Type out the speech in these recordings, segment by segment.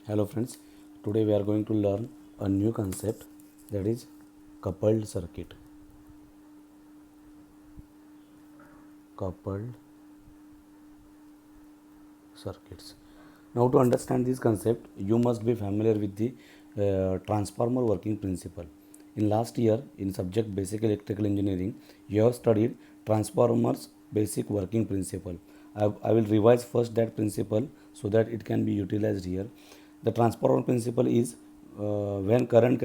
Hello friends, today we are going to learn a new concept, that is coupled circuit. Coupled circuits. Now to understand this concept, you must be familiar with the transformer working principle. In last year, in subject basic electrical engineering, you have studied transformers basic working principle. I will revise first that principle so that it can be utilized here. The transformer principle is when current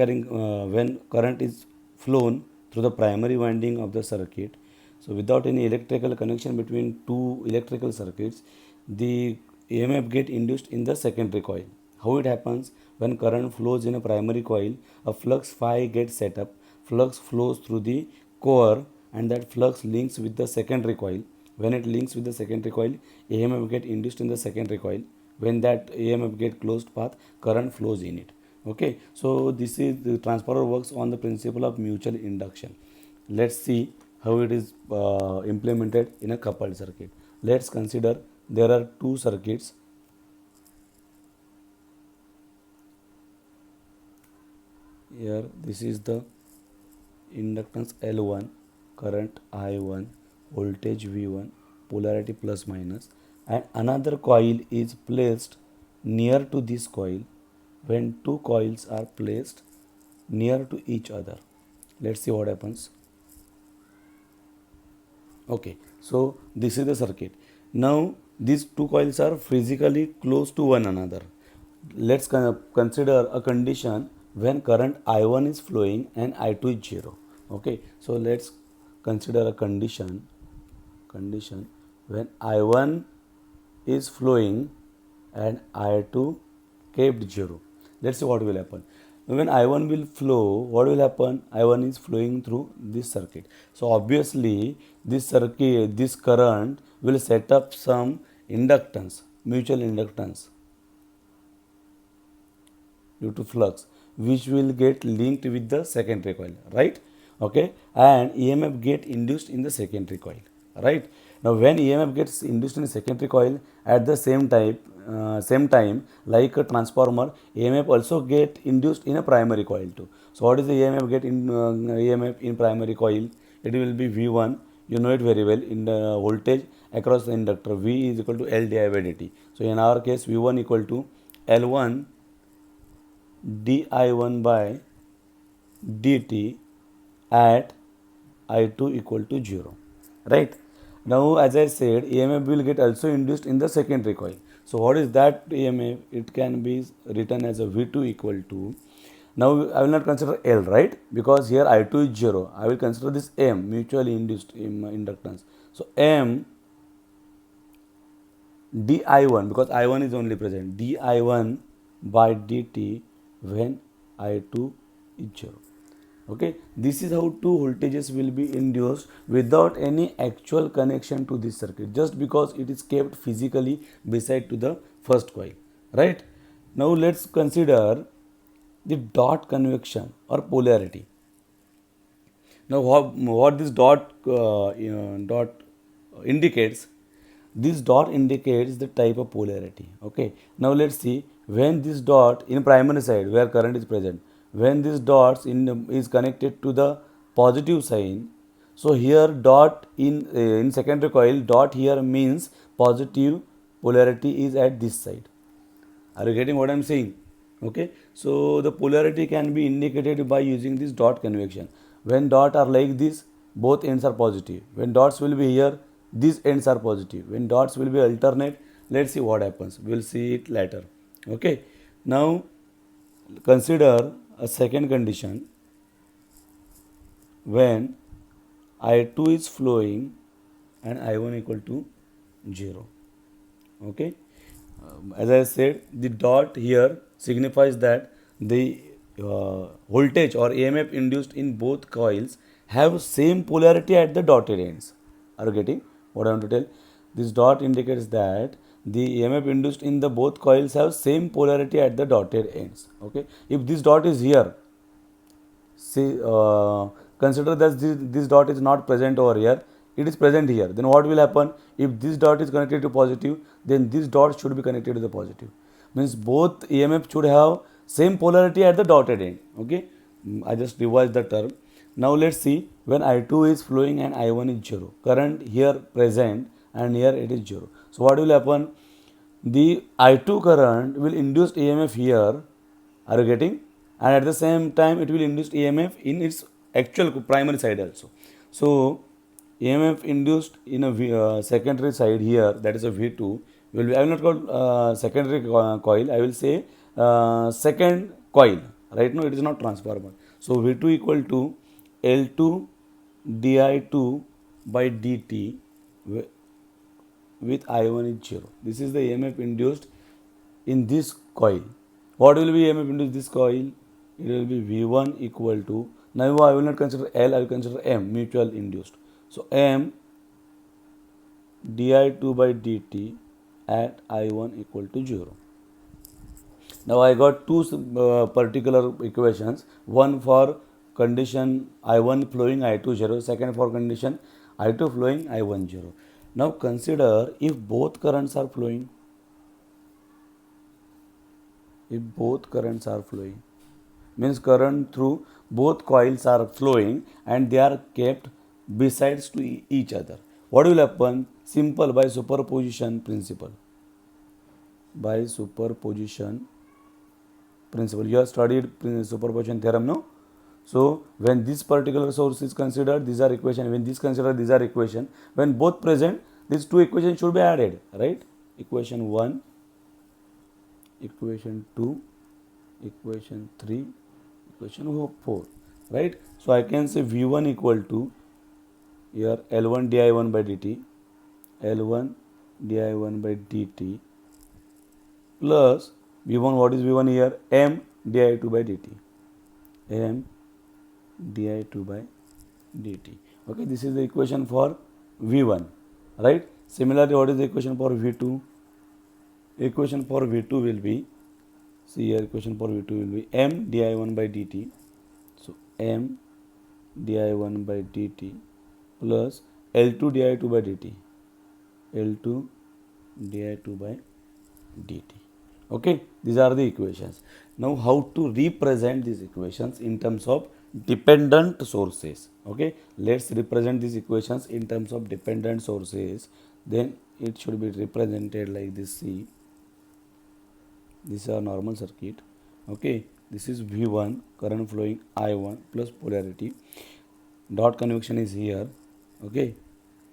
is flown through the primary winding of the circuit. So without any electrical connection between two electrical circuits, the EMF get induced in the secondary coil. How it happens? When current flows in a primary coil, a flux phi gets set up. Flux flows through the core and that flux links with the secondary coil. When it links with the secondary coil, EMF get induced in the secondary coil. When that EMF get closed path, current flows in it. Okay, so this is the transformer works on the principle of mutual induction. Let's see how it is implemented in a coupled circuit. Let's consider there are two circuits. Here this is the inductance L1, current I1, voltage V1, polarity plus minus, and another coil is placed near to this coil. When two coils are placed near to each other, let's see what happens. Okay, so this is the circuit. Now these two coils are physically close to one another. Let's consider a condition when current I1 is flowing and I2 is 0. Okay, so let's consider a condition when I1 is flowing and I2 kept 0. Let's see what will happen. When I1 will flow, what will happen? I1 is flowing through this circuit. So obviously this current will set up some inductance, mutual inductance due to flux, which will get linked with the secondary coil, right? Okay, and EMF get induced in the secondary coil, right? Now when EMF gets induced in the secondary coil, at the same time, like a transformer, EMF also get induced in a primary coil too. So what is the EMF in primary coil? It will be V1. You know it very well. In the voltage across the inductor, V is equal to L di by dt. So in our case, V1 equal to L1 di1 by dt at I2 equal to 0, right? Now as I said, EMF will get also induced in the secondary coil. So what is that EMF? It can be written as a V2 equal to, now I will not consider L, right? Because here I2 is 0. I will consider this M, mutually induced inductance. So M di1, because I1 is only present, di1 by dt when I2 is 0. Okay, this is how two voltages will be induced without any actual connection to this circuit, just because it is kept physically beside to the first coil, right? Now let's consider the dot convection or polarity. Now what this dot indicates, this dot indicates the type of polarity. Okay, now let's see, when this dot in primary side where current is present, when this dots is connected to the positive sign, so here dot in secondary coil, dot here means positive polarity is at this side. Are you getting what I am saying? Okay, so the polarity can be indicated by using this dot convection. When dot are like this, both ends are positive. When dots will be here, these ends are positive. When dots will be alternate, let's see what happens. We'll see it later. Okay, now consider a second condition when I2 is flowing and I1 equal to 0. Okay, as I said, the dot here signifies that the voltage or EMF induced in both coils have same polarity at the dotted ends. Are you getting what I want to tell? This dot indicates that the EMF induced in the both coils have same polarity at the dotted ends. Okay, if this dot is here, see, consider that this dot is not present over here. it is present here, then what will happen? If this dot is connected to positive, then this dot should be connected to the positive. Means both EMF should have same polarity at the dotted end. Okay, I just revised the term. Now let's see, when I2 is flowing and I1 is 0. Current here present and here it is 0. So what will happen? The I2 current will induce EMF here. Are you getting? And at the same time it will induce EMF in its actual primary side also. So EMF induced in a secondary side here, that is a V2, will be, I will not call secondary coil, I will say second coil. Right now it is not transformer. So V2 equal to L2 di2 by dt with I1 is 0. This is the EMF induced in this coil. What will be EMF induced this coil? It will be V1 equal to, now I will not consider L, I will consider M, mutual induced. So M di2 by dt at I1 equal to 0. Now I got two particular equations, one for condition I1 flowing I2 0, second for condition I2 flowing I1 0. Now consider if both currents are flowing. If both currents are flowing, means current through both coils are flowing and they are kept besides to each other. What will happen? Simple, by superposition principle. By superposition principle. You have studied superposition theorem, no? So when this particular source is considered, these are equation. When this considered, these are equation. When both present, these two equations should be added, right? Equation 1, equation 2, equation 3, equation 4, right? So I can say V1 equal to here L1 di1 by dt, L1 di1 by dt plus V1, what is V1 here? M di2 by dt, M di2 by dt. Okay, this is the equation for V1, right? Similarly, what is the equation for V2? Equation for V2 will be, see here, equation for V2 will be M di1 by dt. So M di1 by dt plus L2 di2 by dt, L2 di2 by dt. Okay, these are the equations. Now how to represent these equations in terms of dependent sources? Okay, let's represent these equations in terms of dependent sources. Then it should be represented like this. See, this is our normal circuit. Okay, this is V1, current flowing I1 plus polarity. Dot convection is here. Okay,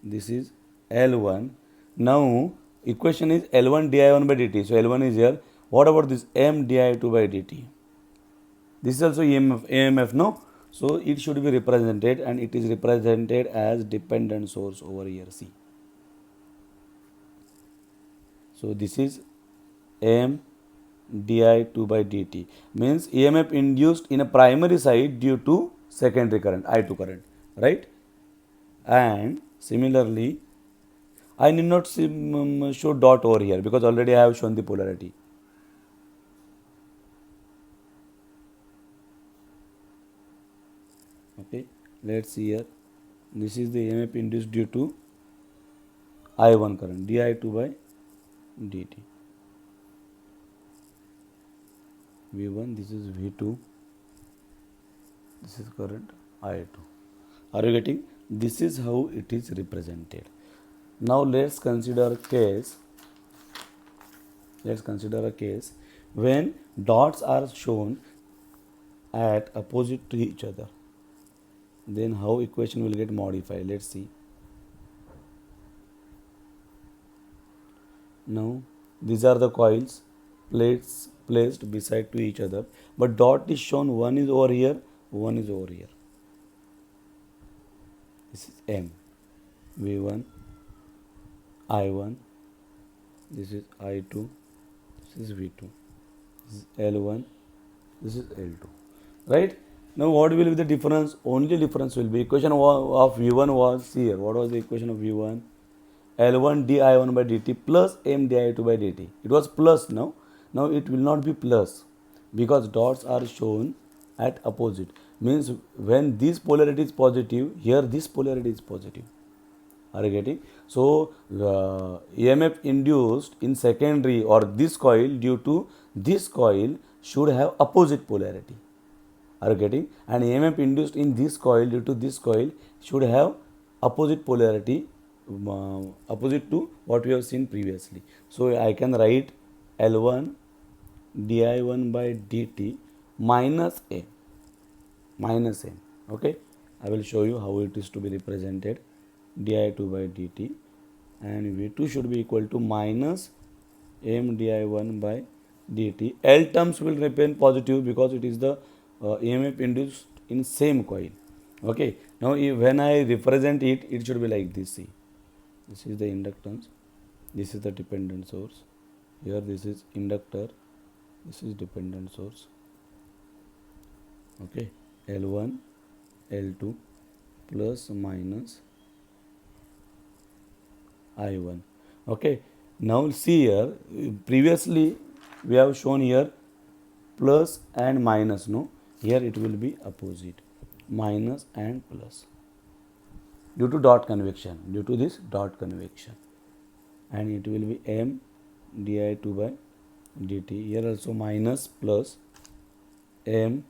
this is L1. Now equation is L1 di1 by dt. So L1 is here. What about this M di2 by dt? This is also EMF, no? So it should be represented, and it is represented as dependent source over here. See. So this is M di2 by dt, means EMF induced in a primary side due to secondary current, I2 current, right? And similarly, I need not show dot over here because already I have shown the polarity. Okay, let's see here. This is the EMF induced due to I1 current, di2 by dt. V1, this is V2, this is current I2. Are you getting? This is how it is represented. Now let's consider a case. Let's consider a case when dots are shown at opposite to each other. Then how equation will get modified? Let's see. Now these are the coils placed beside to each other, but dot is shown, one is over here, one is over here. This is M, V1, I1, this is I2, this is V2, this is L1, this is L2, right? Now what will be the difference? Only difference will be equation of V1 was here. What was the equation of V1? L1 di1 by dt plus M di2 by dt. It was plus now. Now it will not be plus because dots are shown at opposite. Means when this polarity is positive, here this polarity is positive. Are you getting? So EMF induced in secondary or this coil due to this coil should have opposite polarity. Are you getting? And EMF induced in this coil due to this coil should have opposite polarity, opposite to what we have seen previously. So I can write L1 di1 by dt minus A, minus M. Okay, I will show you how it is to be represented. Di2 by dt, and V2 should be equal to minus M di1 by dt. L terms will remain positive because it is the EMF induced in same coil. Okay, now when I represent it, it should be like this. See, this is the inductance, this is the dependent source, here this is inductor, this is dependent source. Okay, L1 L2 plus minus I1. Okay, now see here, previously we have shown here plus and minus, no, here it will be opposite, minus and plus, due to dot convection, due to this dot convection, and it will be M di2 by dt, here also minus plus M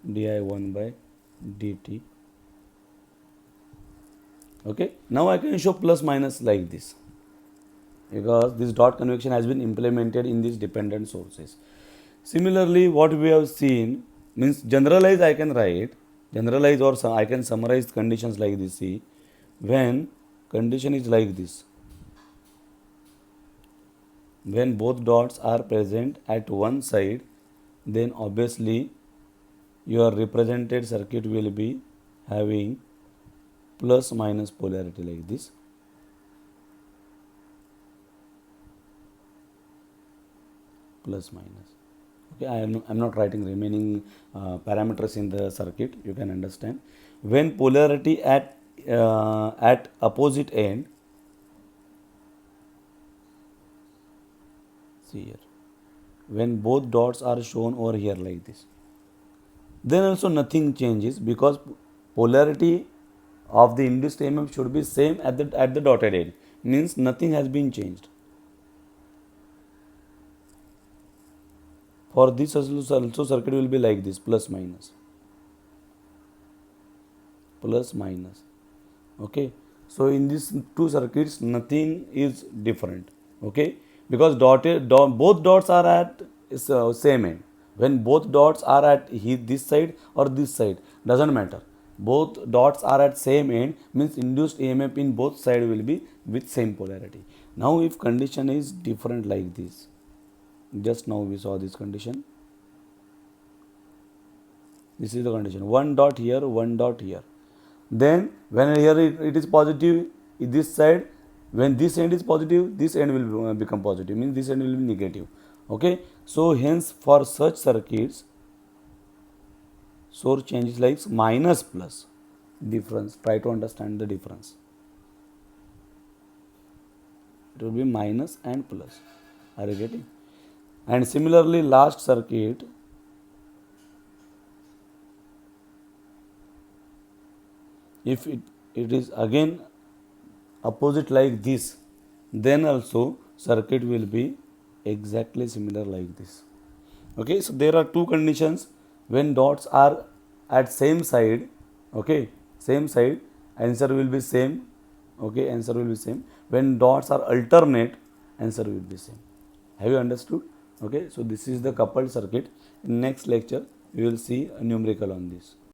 di1 by dt. Okay, now I can show plus minus like this because this dot convection has been implemented in these dependent sources. Similarly, what we have seen means generalize, I can write generalize, or I can summarize conditions like this. See, when condition is like this, when both dots are present at one side, then obviously your represented circuit will be having plus minus polarity like this. Plus minus. Okay, I am not writing remaining parameters in the circuit. You can understand. When polarity at opposite end, see here, when both dots are shown over here like this, then also nothing changes because polarity of the induced EMF should be same at the dotted end, means nothing has been changed. For this also circuit will be like this, plus minus, plus minus. Okay, so in these two circuits nothing is different. Okay, because both dots are at same end. When both dots are at this side or this side, doesn't matter. Both dots are at same end, means induced EMF in both side will be with same polarity. Now if condition is different like this, just now we saw this condition, this is the condition, one dot here, one dot here, then when here it is positive in this side, when this end is positive, this end will become positive, means this end will be negative. Okay, so hence for such circuits, source changes like minus plus, difference, try to understand the difference, it will be minus and plus. Are you getting? And similarly last circuit, if it is again opposite like this, then also circuit will be exactly similar like this. Okay, so there are two conditions. When dots are at same side, okay, same side, answer will be same. Okay, answer will be same. When dots are alternate, answer will be same. Have you understood? Okay, so this is the coupled circuit. In next lecture we will see a numerical on this.